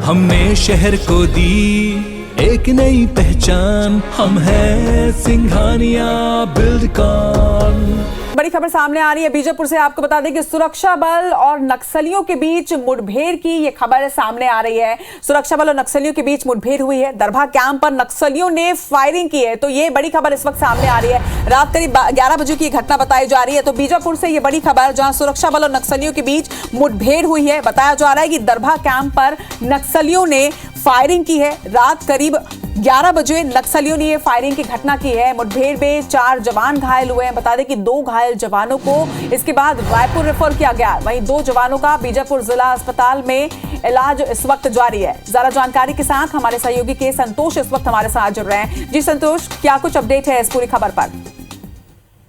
हमने शहर को दी एक नई पहचान, हम है सिंघानिया बिल्डकॉन। बड़ी खबर सामने आ रही है बीजापुर से। आपको बता दें कि सुरक्षा बल और नक्सलियों के बीच मुठभेड़ की ये खबर सामने आ रही है। सुरक्षा बल और नक्सलियों के बीच मुठभेड़ हुई है। दरभा कैंप पर नक्सलियों ने फायरिंग की है। तो ये बड़ी खबर इस वक्त सामने आ रही है। रात करीब 11 बजे की घटना बताई जा रही है। तो बीजापुर से ये बड़ी खबर, जहां सुरक्षा बल और नक्सलियों के बीच मुठभेड़ हुई है। बताया जा रहा है कि दरभा कैंप पर नक्सलियों ने फायरिंग की है। रात करीब 11 बजे नक्सलियों ने ये फायरिंग की घटना की है। मुठभेड़ में 4 जवान घायल हुए हैं। बता दें कि 2 घायल जवानों को इसके बाद रायपुर रेफर किया गया। वहीं 2 जवानों का बीजापुर जिला अस्पताल में इलाज इस वक्त जारी है। ज्यादा जानकारी के साथ हमारे सहयोगी के संतोष इस वक्त हमारे साथ जुड़ रहे हैं। जी संतोष, क्या कुछ अपडेट है इस पूरी खबर पर?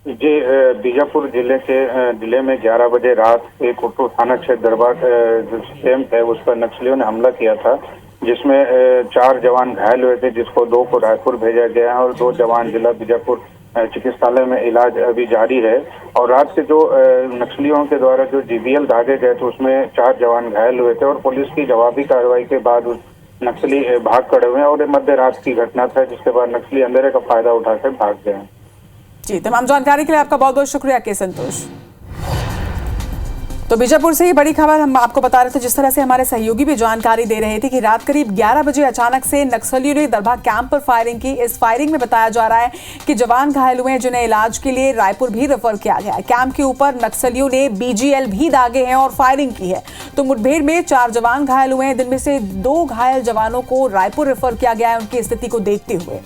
जी, बीजापुर जिले में 11 बजे रात एक कुटू थाना क्षेत्र दरबार जो कैंप है उस पर नक्सलियों ने हमला किया था, जिसमें 4 जवान घायल हुए थे, जिसको 2 को रायपुर भेजा गया है और 2 जवान जिला बीजापुर चिकित्सालय में इलाज अभी जारी है। और रात के जो नक्सलियों के द्वारा जो जीबीएल दागे गए थे उसमें 4 जवान घायल हुए थे और पुलिस की जवाबी कार्रवाई के बाद उस नक्सली भाग खड़े हुए हैं और मध्य रात की घटना था, जिसके बाद नक्सली अंधेरे का फायदा उठाकर भाग गए। जी, तमाम जानकारी के लिए आपका बहुत बहुत शुक्रिया के संतोष। तो बीजापुर से ये बड़ी खबर हम आपको बता रहे थे। जिस तरह से हमारे सहयोगी भी जानकारी दे रहे थे कि रात करीब 11 बजे अचानक से नक्सलियों ने दरभा कैंप पर फायरिंग की। इस फायरिंग में बताया जा रहा है कि जवान घायल हुए हैं, जिन्हें इलाज के लिए रायपुर भी रेफर किया गया है। कैंप के ऊपर नक्सलियों ने बीजीएल भी दागे हैं और फायरिंग की है। तो मुठभेड़ में 4 जवान घायल हुए हैं, जिनमें से 2 घायल जवानों को रायपुर रेफर किया गया है उनकी स्थिति को देखते हुए।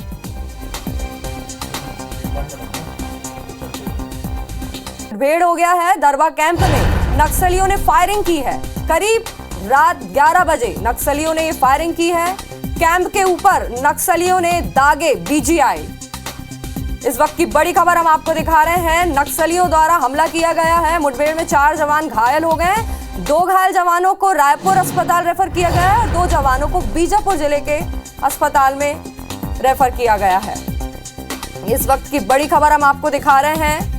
मुठभेड़ हो गया है दरभा कैंप में। नक्सलियों ने फायरिंग की है। करीब रात 11 बजे नक्सलियों ने ये फायरिंग की है। कैंप के ऊपर नक्सलियों ने दागे बीजीआई। इस वक्त की बड़ी खबर हम आपको दिखा रहे हैं। नक्सलियों द्वारा हमला किया गया है। मुठभेड़ में 4 जवान घायल हो गए। 2 घायल जवानों को रायपुर अस्पताल रेफर किया गया है। 2 जवानों को बीजापुर जिले के अस्पताल में रेफर किया गया है। इस वक्त की बड़ी खबर हम आपको दिखा रहे हैं।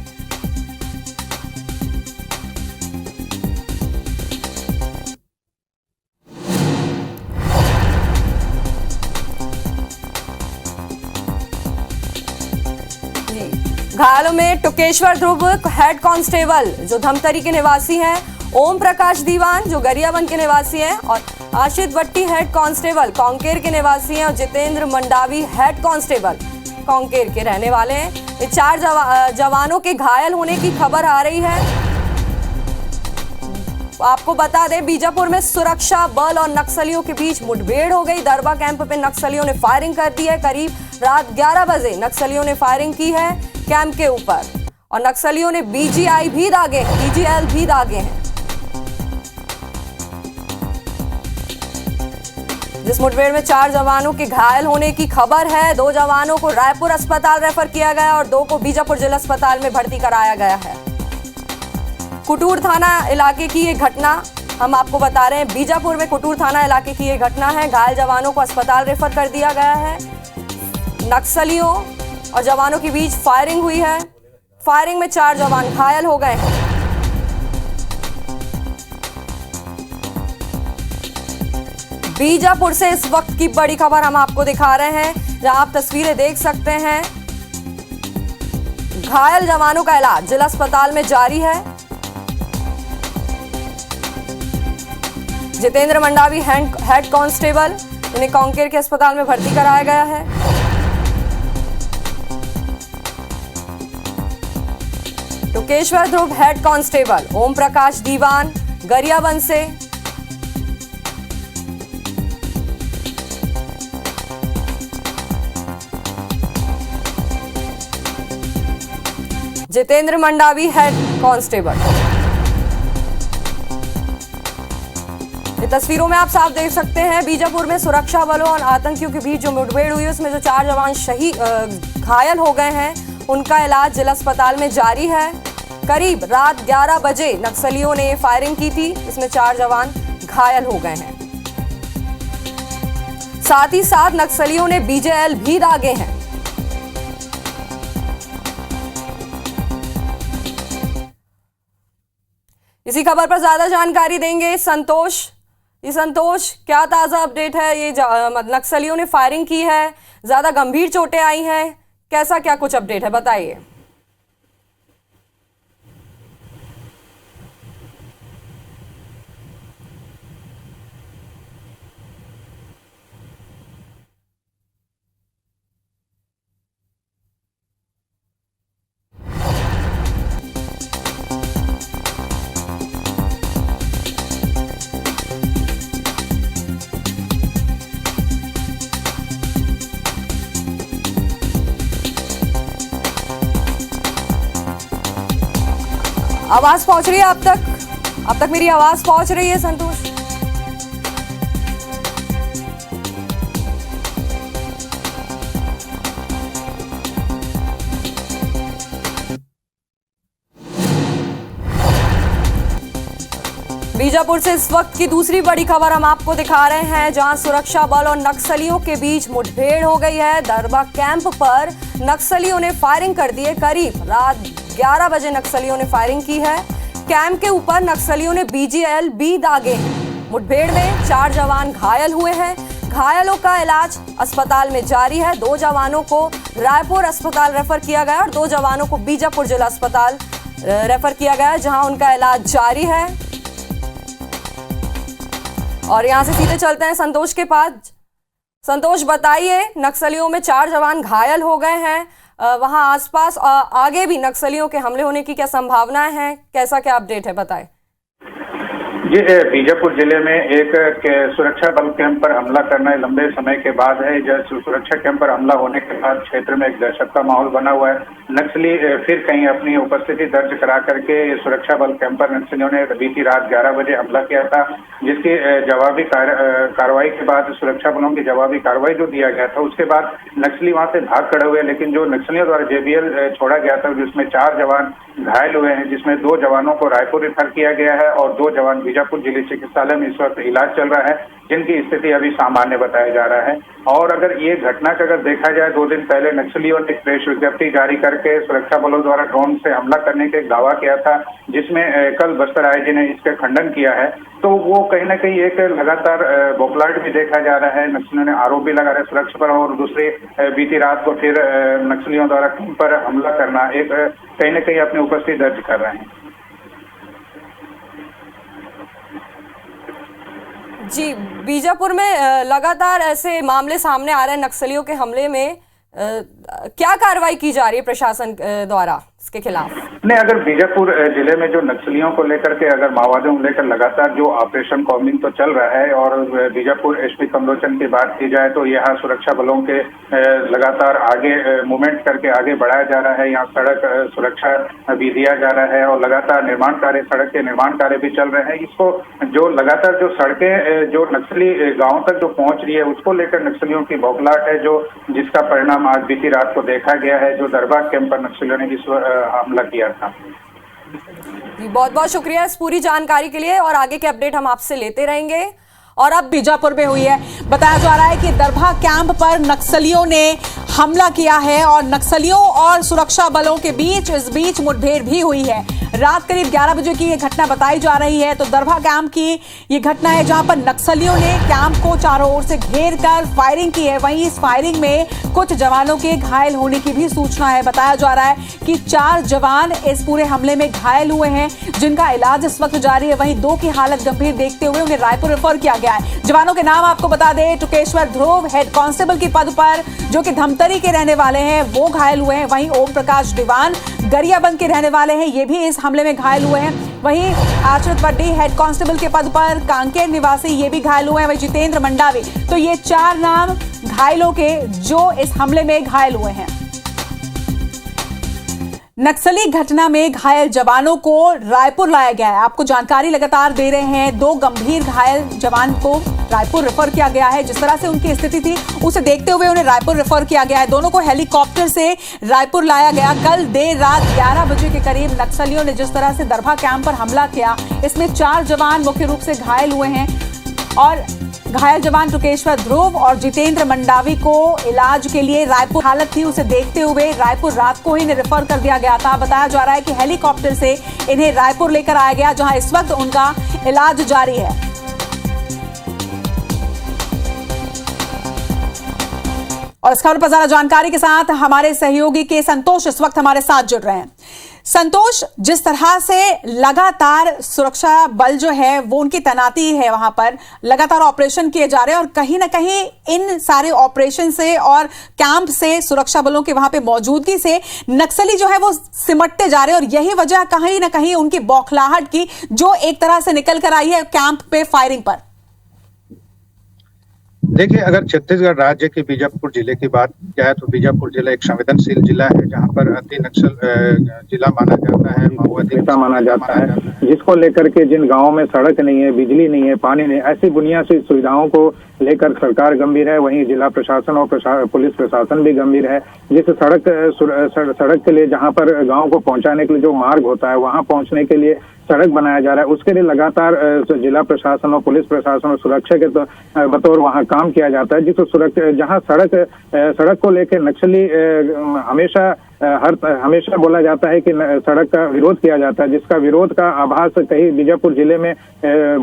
घायलों में टुकेश्वर ध्रुव हेड कांस्टेबल जो धमतरी के निवासी हैं, ओम प्रकाश दीवान जो गरियाबंद के निवासी हैं और आशित भट्टी हेड कांस्टेबल कांकेर के निवासी हैं और जितेंद्र मंडावी हेड कांस्टेबल कांकेर के रहने वाले हैं। ये 4 जवानों के घायल होने की खबर आ रही है। आपको बता दें, बीजापुर में सुरक्षा बल और नक्सलियों के बीच मुठभेड़ हो गई। दरभा कैंप पे नक्सलियों ने फायरिंग कर दी है। करीब रात 11 बजे नक्सलियों ने फायरिंग की है कैंप के ऊपर और नक्सलियों ने बीजीएल भी दागे हैं। जिस मुठभेड़ में 4 जवानों के घायल होने की खबर है। 2 जवानों को रायपुर अस्पताल रेफर किया गया और 2 को बीजापुर जिला अस्पताल में भर्ती कराया गया है। कुटूर थाना इलाके की ये घटना हम आपको बता रहे हैं। बीजापुर में कुटूर थाना इलाके की ये घटना है। घायल जवानों को अस्पताल रेफर कर दिया गया है। नक्सलियों और जवानों के बीच फायरिंग हुई है। फायरिंग में 4 जवान घायल हो गए हैं। बीजापुर से इस वक्त की बड़ी खबर हम आपको दिखा रहे हैं, जहां आप तस्वीरें देख सकते हैं। घायल जवानों का इलाज जिला अस्पताल में जारी है। जितेंद्र मंडावी हेड कांस्टेबल, उन्हें कांकेर के अस्पताल में भर्ती कराया गया है। टुकेश्वर ध्रुव हेड कांस्टेबल, ओम प्रकाश दीवान गरियाबंद से, जितेंद्र मंडावी हेड कांस्टेबल। तस्वीरों में आप साफ देख सकते हैं बीजापुर में सुरक्षा बलों और आतंकियों के बीच जो मुठभेड़ हुई, उसमें जो 4 जवान घायल हो गए हैं, उनका इलाज जिला अस्पताल में जारी है। करीब रात 11 बजे नक्सलियों ने फायरिंग की थी, इसमें 4 जवान घायल हो गए हैं। साथ ही साथ नक्सलियों ने बीजीएल भी दागे हैं। इसी खबर पर ज्यादा जानकारी देंगे संतोष। ये संतोष, क्या ताजा अपडेट है? ये नक्सलियों ने फायरिंग की है, ज्यादा गंभीर चोटें आई हैं, कैसा क्या कुछ अपडेट है, बताइए। आवाज पहुंच रही है आप तक? अब तक मेरी आवाज पहुंच रही है संतोष? बीजापुर से इस वक्त की दूसरी बड़ी खबर हम आपको दिखा रहे हैं, जहां सुरक्षा बल और नक्सलियों के बीच मुठभेड़ हो गई है। दरबा कैंप पर नक्सलियों ने फायरिंग कर दी है। करीब रात 11 बजे नक्सलियों ने फायरिंग की है। कैंप के ऊपर नक्सलियों ने BGL-B दागे। मुठभेड़ में 4 जवान घायल हुए हैं। घायलों का इलाज अस्पताल में जारी है। 2 जवानों को रायपुर अस्पताल रेफर किया गया और 2 जवानों को बीजापुर जिला अस्पताल रेफर किया गया, जहां उनका इलाज जारी है। और यहां से सीधे चलते हैं संतोष के पास। संतोष, बताइए, नक्सलियों में 4 जवान घायल हो गए हैं, वहां आसपास आगे भी नक्सलियों के हमले होने की क्या संभावनाएं हैं, कैसा क्या अपडेट है, बताएं। जी, बीजापुर जिले में एक सुरक्षा बल कैंप पर हमला करना लंबे समय के बाद है। जब सुरक्षा कैंप पर हमला होने के बाद क्षेत्र में एक दहशत का माहौल बना हुआ है। नक्सली फिर कहीं अपनी उपस्थिति दर्ज करा करके सुरक्षा बल कैंप पर नक्सलियों ने बीती रात 11 बजे हमला किया था, जिसकी जवाबी कार्रवाई के बाद, सुरक्षा बलों की जवाबी कार्रवाई जो दिया गया था, उसके बाद नक्सली वहां से भाग खड़े हुए। लेकिन जो नक्सलियों द्वारा JBL छोड़ा गया था, जिसमें 4 जवान घायल हुए हैं, जिसमें 2 जवानों को रायपुर रेफर किया गया है और 2 जवान बीजापुर जिले चिकित्सालय में इस वक्त इलाज चल रहा है, जिनकी स्थिति अभी सामान्य बताया जा रहा है। और अगर ये घटना का अगर देखा जाए, 2 दिन पहले नक्सलियों ने प्रेस विज्ञप्ति जारी करके सुरक्षा बलों द्वारा ड्रोन से हमला करने का दावा किया था, जिसमें कल बस्तर आईजी ने इसका खंडन किया है। तो वो कहीं ना कहीं एक लगातार बौखलाहट भी देखा जा रहा है। नक्सलियों ने आरोप भी लगा रहे सुरक्षा पर, और दूसरी बीती रात को फिर नक्सलियों द्वारा कैंप पर हमला करना एक कहीं ना कहीं अपनी उपस्थिति दर्ज कर रहे हैं। जी, बीजापुर में लगातार ऐसे मामले सामने आ रहे हैं नक्सलियों के हमले में, क्या कार्रवाई की जा रही है प्रशासन द्वारा इसके खिलाफ? नहीं, अगर बीजापुर जिले में जो नक्सलियों को लेकर के, अगर माओवादियों को लेकर लगातार जो ऑपरेशन कॉम्बिंग तो चल रहा है, और बीजापुर SP कमलोचन की बात की जाए तो यहाँ सुरक्षा बलों के लगातार आगे मूवमेंट करके आगे बढ़ाया जा रहा है। यहाँ सड़क सुरक्षा भी दिया जा रहा है और लगातार निर्माण कार्य, सड़क के निर्माण कार्य भी चल रहे हैं। इसको जो लगातार जो सड़कें जो नक्सली गाँव तक जो पहुंच रही है, उसको लेकर नक्सलियों की बौखलाहट है, जो जिसका परिणाम आज बीती रात को देखा गया है, जो दरबा कैंप पर नक्सलियों ने इस हमला किया था। बहुत बहुत शुक्रिया इस पूरी जानकारी के लिए, और आगे के अपडेट हम आपसे लेते रहेंगे। और अब बीजापुर में हुई है, बताया जा रहा है कि दरभा कैंप पर नक्सलियों ने हमला किया है और नक्सलियों और सुरक्षा बलों के इस बीच मुठभेड़ भी हुई है। रात करीब 11 बजे की ये घटना बताई जा रही है। तो दरभा कैंप की ये घटना है, जहां पर नक्सलियों ने कैंप को चारों ओर से घेर कर फायरिंग की है। वहीं इस फायरिंग में कुछ जवानों के घायल होने की भी सूचना है। बताया जा रहा है कि 4 जवान इस पूरे हमले में घायल हुए हैं, जिनका इलाज इस वक्त जारी है। वहीं 2 की हालत गंभीर देखते हुए उन्हें रायपुर रेफर किया गया है। जवानों के नाम आपको बता दें, टुकेश्वर ध्रुव हेड कांस्टेबल के पद पर, जो कि धमतरी के रहने वाले हैं, वो घायल हुए हैं। वहीं ओम प्रकाश दीवान गरियाबंद के रहने वाले हैं, ये भी इस हमले में घायल हुए हैं। वहीं आश्रित वड्डी हेड कांस्टेबल के पद पर, कांकेर निवासी, ये भी घायल हुए हैं। वहीं जितेंद्र मंडावी, तो ये 4 नाम घायलों के जो इस हमले में घायल हुए हैं। नक्सली घटना में घायल जवानों को रायपुर लाया गया है। आपको जानकारी लगातार दे रहे हैं, 2 गंभीर घायल जवान को रायपुर रेफर किया गया है। जिस तरह से उनकी स्थिति थी, उसे देखते हुए उन्हें रायपुर रेफर किया गया है। दोनों को हेलीकॉप्टर से रायपुर लाया गया। कल देर रात 11 बजे के करीब नक्सलियों ने जिस तरह से दरभा कैंप पर हमला किया, इसमें 4 जवान मुख्य रूप से घायल हुए हैं। और घायल जवान टुकेश्वर ध्रुव और जितेंद्र मंडावी को इलाज के लिए रायपुर हालत थी, उसे देखते हुए रायपुर रात को ही रेफर कर दिया गया था। बताया जा रहा है कि हेलीकॉप्टर से इन्हें रायपुर लेकर आया गया, जहां इस वक्त उनका इलाज जारी है। और इस खबर पर ज्यादा जानकारी के साथ हमारे सहयोगी के संतोष इस वक्त हमारे साथ जुड़ रहे हैं। संतोष, जिस तरह से लगातार सुरक्षा बल जो है वो उनकी तैनाती है, वहां पर लगातार ऑपरेशन किए जा रहे हैं और कहीं ना कहीं इन सारे ऑपरेशन से और कैंप से, सुरक्षा बलों के वहां पे मौजूदगी से नक्सली जो है वो सिमटते जा रहे हैं और यही वजह कहीं ना कहीं उनकी बौखलाहट की जो एक तरह से निकल कर आई है कैंप पे फायरिंग पर। देखिए, अगर छत्तीसगढ़ राज्य के बीजापुर जिले की बात जाए तो बीजापुर जिला एक संवेदनशील जिला है, जहां पर अति नक्सल जिला माना जाता है, माओवादी माना जाता है, जिसको लेकर के जिन गांवों में सड़क नहीं है, बिजली नहीं है, पानी नहीं, ऐसी बुनियादी सुविधाओं को लेकर सरकार गंभीर है। वहीं जिला प्रशासन और पुलिस प्रशासन भी गंभीर है। जिस सड़क के लिए, जहां पर गांव को पहुंचाने के लिए जो मार्ग होता है, वहां पहुंचने के लिए सड़क बनाया जा रहा है, उसके लिए लगातार जिला प्रशासन और पुलिस प्रशासन और सुरक्षा के बतौर वहां काम किया जाता है। जहां सड़क को लेकर नक्सली हमेशा बोला जाता है कि सड़क का विरोध किया जाता है, जिसका विरोध का आभास कहीं बीजापुर जिले में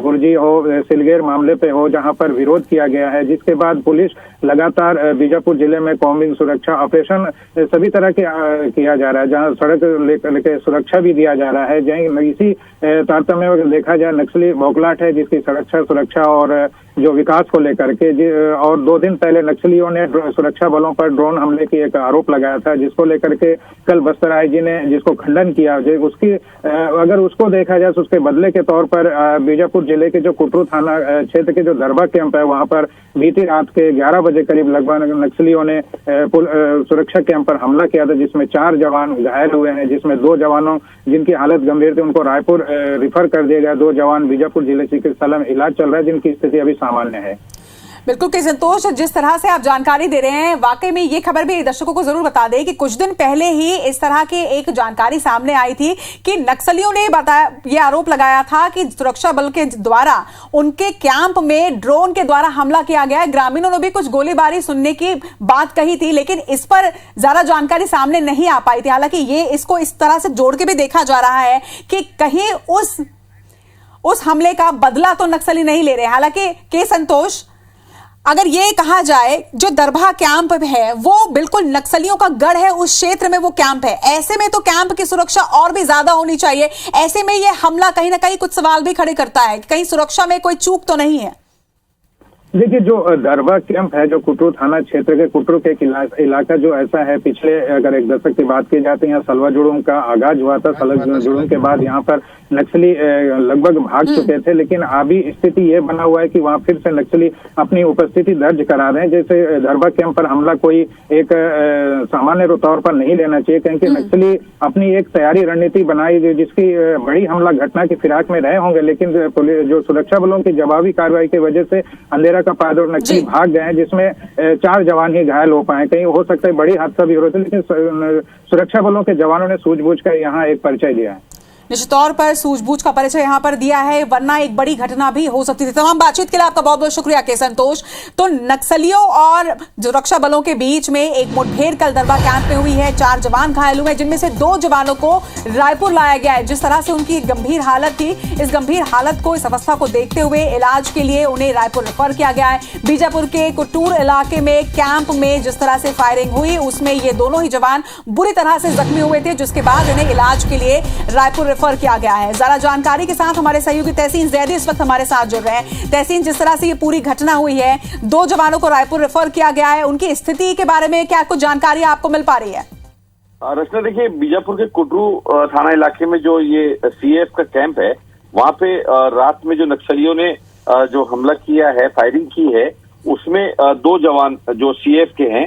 बुर्जी हो, सिलगेर मामले पे हो, जहां पर विरोध किया गया है, जिसके बाद पुलिस लगातार बीजापुर जिले में कॉम्बिंग सुरक्षा ऑपरेशन सभी तरह के किया जा रहा है, जहां सड़क लेकर सुरक्षा भी दिया जा रहा है। जहाँ इसी तारतम्य में देखा जाए, नक्सली बौखलाहट है जिसकी सुरक्षा और जो विकास को लेकर के, और 2 दिन पहले नक्सलियों ने सुरक्षा बलों पर ड्रोन हमले की एक आरोप लगाया था, जिसको लेकर के कल बस्तर आईजी ने जिसको खंडन किया। उसकी अगर उसको देखा जाए तो उसके बदले के तौर पर बीजापुर जिले के जो कुटरू थाना क्षेत्र के जो दरबा कैंप है, वहां पर बीती रात के 11 बजे करीब लगभग नक्सलियों ने सुरक्षा कैंप पर हमला किया था, जिसमें 4 जवान घायल हुए हैं, जिसमें 2 जवानों जिनकी हालत गंभीर थी उनको रायपुर रिफर कर दिया गया। 2 जवान बीजापुर जिले चिकित्सालय में इलाज चल रहा है, जिनकी स्थिति अभी सामान्य है। बिल्कुल के संतोष, जिस तरह से आप जानकारी दे रहे हैं, वाकई में ये खबर भी दर्शकों को जरूर बता दें कि कुछ दिन पहले ही इस तरह की एक जानकारी सामने आई थी कि नक्सलियों ने बताया, ये आरोप लगाया था कि सुरक्षा बल के द्वारा उनके कैंप में ड्रोन के द्वारा हमला किया गया है। ग्रामीणों ने भी कुछ गोलीबारी सुनने की बात कही थी, लेकिन इस पर ज्यादा जानकारी सामने नहीं आ पाई थी। हालांकि ये इसको इस तरह से जोड़ के भी देखा जा रहा है कि कहीं उस हमले का बदला तो नक्सली नहीं ले रहे। हालांकि के संतोष, अगर ये कहा जाए जो दरभा कैंप है वो बिल्कुल नक्सलियों का गढ़ है, उस क्षेत्र में वो कैंप है, ऐसे में तो कैंप की सुरक्षा और भी ज्यादा होनी चाहिए। ऐसे में ये हमला कहीं ना कहीं कुछ सवाल भी खड़े करता है, कहीं सुरक्षा में कोई चूक तो नहीं है। देखिए, जो दरबा कैंप है, जो कुटरू थाना क्षेत्र के कुटरू के इलाका जो ऐसा है, पिछले अगर 1 दशक की बात की जाती है, सलवा जुड़ूम का आगाज हुआ था। सलवा जुड़ूम के बाद यहाँ पर नक्सली लगभग भाग चुके थे, लेकिन अभी स्थिति ये बना हुआ है कि वहाँ फिर से नक्सली अपनी उपस्थिति दर्ज करा रहे हैं। जैसे दरबा कैंप पर हमला कोई एक सामान्य तौर पर नहीं लेना चाहिए, क्योंकि नक्सली अपनी एक तैयारी रणनीति बनाई जिसकी बड़ी हमला घटना की फिराक में रहे होंगे, लेकिन जो सुरक्षा बलों की जवाबी कार्रवाई की वजह से अंधेरा का पादर नक्सली भाग गए हैं, जिसमें 4 जवान ही घायल हो पाए। कहीं हो सकता है बड़ी हादसा भी हो रहा था, लेकिन सुरक्षा बलों के जवानों ने सूझबूझ कर यहाँ एक परिचय दिया है। निश्चित तौर पर सूझबूझ का परिचय यहां पर दिया है, वरना एक बड़ी घटना भी हो सकती थी। तमाम बातचीत के लिए आपका बहुत बहुत शुक्रिया के संतोष। तो नक्सलियों और सुरक्षा बलों के बीच में एक मुठभेड़ कल दरबा कैंप में हुई है। 4 जवान घायल हुए, जिनमें से 2 जवानों को रायपुर लाया गया है। जिस तरह से उनकी गंभीर हालत थी, इस गंभीर हालत को, इस अवस्था को देखते हुए इलाज के लिए उन्हें रायपुर रेफर किया गया है। बीजापुर के कुटूर इलाके में कैंप में जिस तरह से फायरिंग हुई, उसमें ये दोनों ही जवान बुरी तरह से जख्मी हुए थे, जिसके बाद इन्हें इलाज के लिए रायपुर रेफर किया गया है। ज्यादा जानकारी के साथ हमारे सहयोगी तहसीन जैदी इस वक्त हमारे साथ जुड़ रहे हैं। तहसीन, जिस तरह से ये पूरी घटना हुई है, 2 जवानों को रायपुर रेफर किया गया है, उनकी स्थिति के बारे में क्या कुछ जानकारी आपको मिल पा रही है? रचना, देखिए, बीजापुर के कुटरू थाना इलाके में जो ये सीएएफ का कैंप है, वहां पे रात में जो नक्सलियों ने जो हमला किया है, फायरिंग की है, उसमें 2 जवान जो सीएएफ के हैं,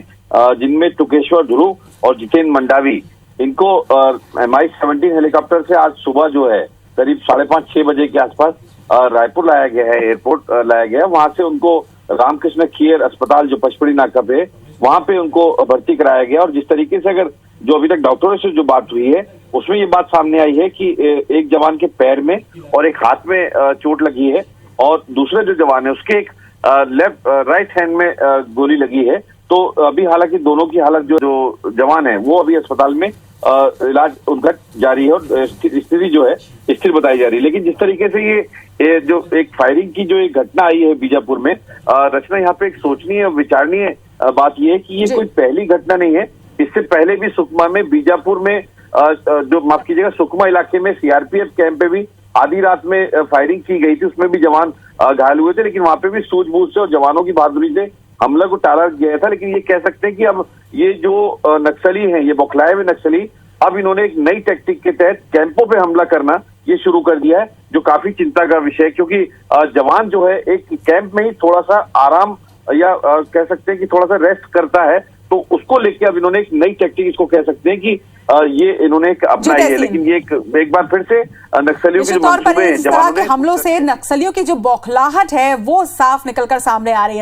जिनमें टुकेश्वर ध्रुव और जितेंद्र मंडावी, इनको MI-17 हेलीकॉप्टर से आज सुबह जो है करीब 5:30-6 बजे के आसपास रायपुर लाया गया है, एयरपोर्ट लाया गया है। वहां से उनको रामकृष्ण केयर अस्पताल जो पचपड़ी नाका पे, वहां पे उनको भर्ती कराया गया। और जिस तरीके से अगर जो अभी तक डॉक्टरों से जो बात हुई है, उसमें ये बात सामने आई है कि एक जवान के पैर में और एक हाथ में चोट लगी है, और दूसरे जो जवान है उसके एक राइट हैंड में गोली लगी है। तो अभी हालांकि दोनों की हालत, जो जवान है वो अभी अस्पताल में इलाज उनका जारी है और स्थिति जो है स्थिर बताई जा रही है। लेकिन जिस तरीके से ये जो एक फायरिंग की जो एक घटना आई है बीजापुर में, रचना, यहाँ पे एक सोचनीय और विचारणीय बात यह है कि ये जी। कोई पहली घटना नहीं है। इससे पहले भी सुकमा में, बीजापुर में, जो माफ कीजिएगा सुकमा इलाके में सीआरपीएफ कैंप पे भी आधी रात में फायरिंग की गई थी। उसमें भी जवान घायल हुए थे, लेकिन वहां पे भी सूझबूझ से और जवानों की बहादुरी से हमला को टाला गया था। लेकिन ये कह सकते हैं कि अब ये जो नक्सली हैं, ये बौखलाए हुए नक्सली, अब इन्होंने एक नई टैक्टिक के तहत कैंपों पे हमला करना ये शुरू कर दिया है, जो काफी चिंता का विषय है। क्योंकि जवान जो है एक कैंप में ही थोड़ा सा आराम या कह सकते हैं कि थोड़ा सा रेस्ट करता है, तो उसको लेके अब इन्होंने एक नई टैक्टिक इसको कह सकते हैं कि ये इन्होंने एक अपनाई है। लेकिन ये एक बार फिर से नक्सलियों के जो तौर पर मंसूबे हैं, इस तरह के हमलों से नक्सलियों की जो बौखलाहट है वो साफ निकलकर सामने आ रही है।